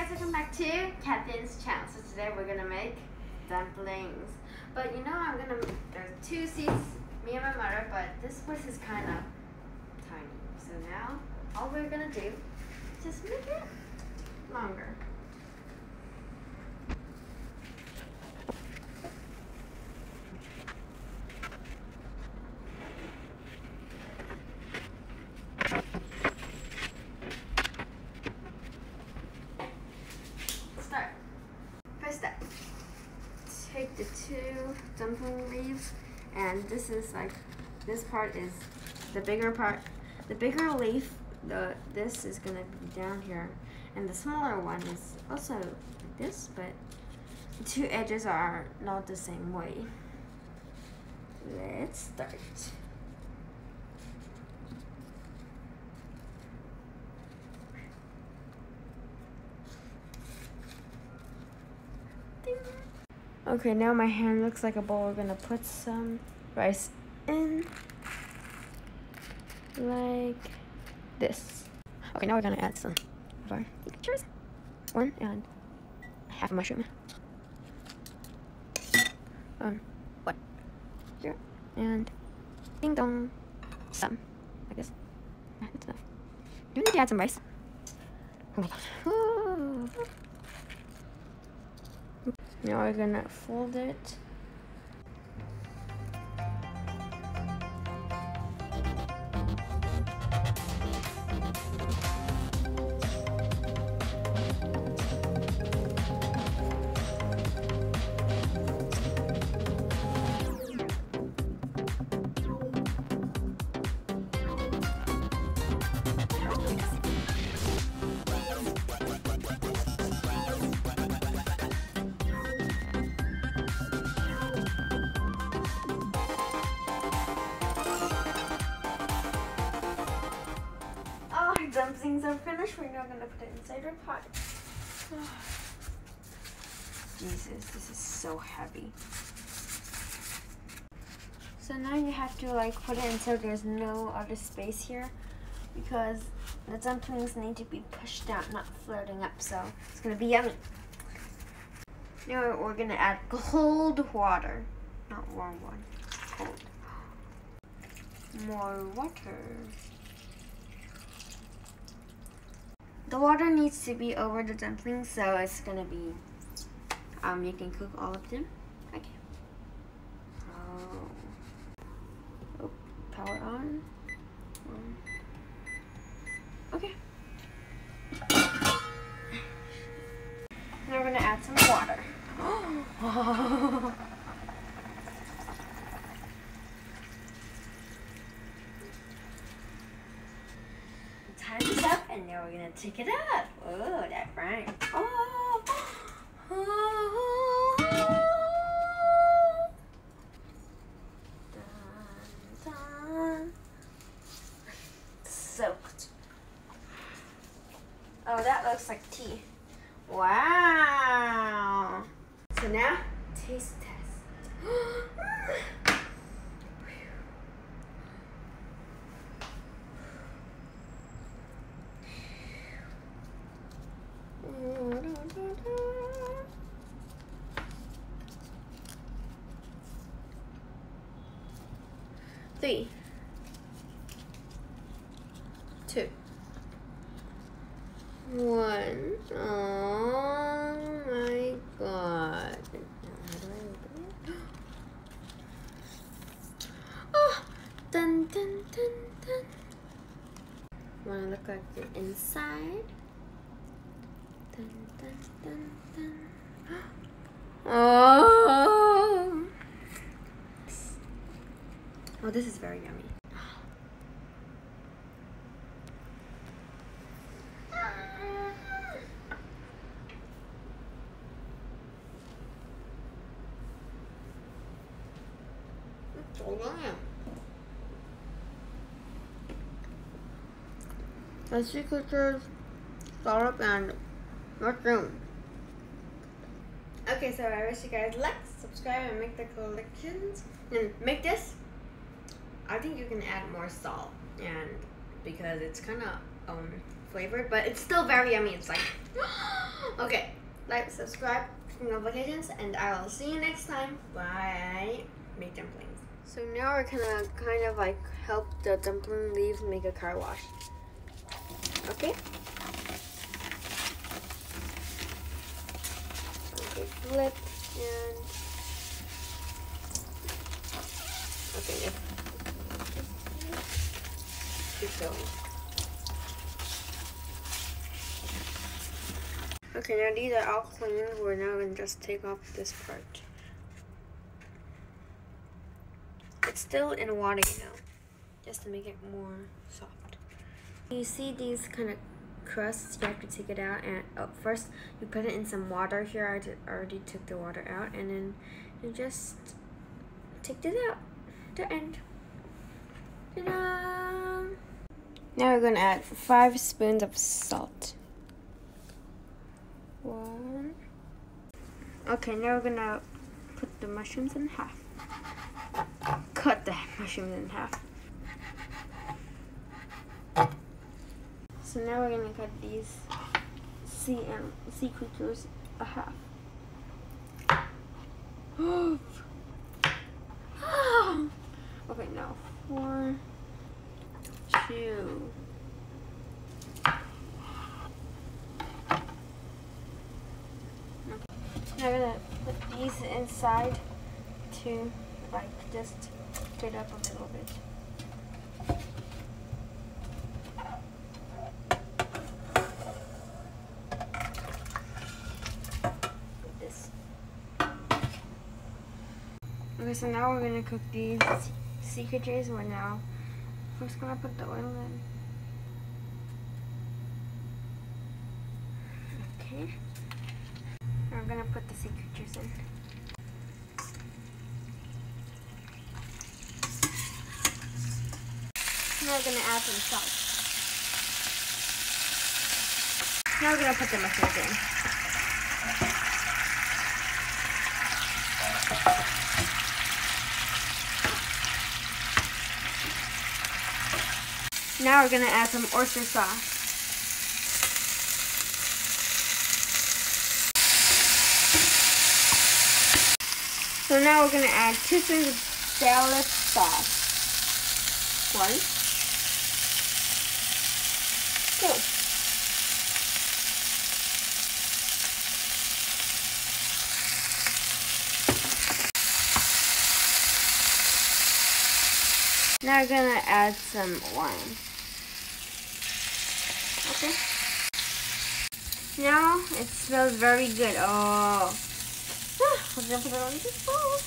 welcome back to Catherine's channel. So today we're gonna make dumplings. But you know there's two seats, me and my mother, but this place is kind of tiny. So now all we're gonna do is just make it longer. First step, take the two dumpling leaves, and this is like, this part is the bigger part. The bigger leaf, this is gonna be down here, and the smaller one is also like this, but the two edges are not the same way. Let's start. Okay, now my hand looks like a bowl. We're gonna put some rice in, like this. Okay, now we're gonna add some of our pictures. 1 and half a mushroom. 1, 0, and ding dong, some, like this. That's enough. Do we need to add some rice? Oh my god. Ooh. Now we're gonna fold it. Dumplings are finished. We're now gonna put it inside our pot. Jesus, this is so heavy. So now you have to like put it in so there's no other space here, because the dumplings need to be pushed out, not floating up. So it's gonna be yummy. Now we're gonna add cold water, not warm one, cold. More water. The water needs to be over the dumplings, so it's gonna be, you can cook all of them. Okay. Oh, power on. Okay. Now we're gonna add some water. Time is up, and now we're gonna take it up. Oh, that rhymes. Oh. Dun, dun. Soaked. Oh, that looks like tea. Wow. So now, taste test. Three, 2, 1. Oh my god. How do I open it? Oh, dun dun dun dun. Wanna look like the inside? Dun dun dun dun. Oh. Oh, this is very yummy. It's so yummy. The secret is syrup and mushroom. Okay, so I wish you guys like, subscribe, and make the collections. And make this. I think you can add more salt, and because it's kind of flavored, but it's still very yummy. It's like, okay, like, subscribe, notifications, and I will see you next time. Bye. Make dumplings. So now we're gonna kind of like help the dumpling leaves make a car wash. Okay. Okay, flip and okay, yeah. Keep going. Okay, now these are all clean. We're now going to just take off this part. It's still in water, you know, just to make it more soft. You see these kind of crusts, you have to take it out, and first you put it in some water. Here I already took the water out, and then you just take this out. The end. Ta-da! Now we're going to add 5 spoons of salt. 1. Okay, now we're gonna put the mushrooms in half. Cut the mushrooms in half. So now we're gonna cut these sea creatures a half. Okay, now 4, 2. Now I'm gonna put these inside to like just get up a little bit. Like this. Okay, so now we're gonna cook these sea creatures. We're now first gonna put the oil in. Okay. I'm gonna put the sea creatures in. Now we're gonna add some salt. Now we're gonna put the mushrooms in. Now we're gonna add some oyster sauce. So now we're going to add 2 spoons of salad sauce. 1, 2. Now we're going to add some wine. Okay. Now it smells very good. Oh. I'm gonna put it on this bowl.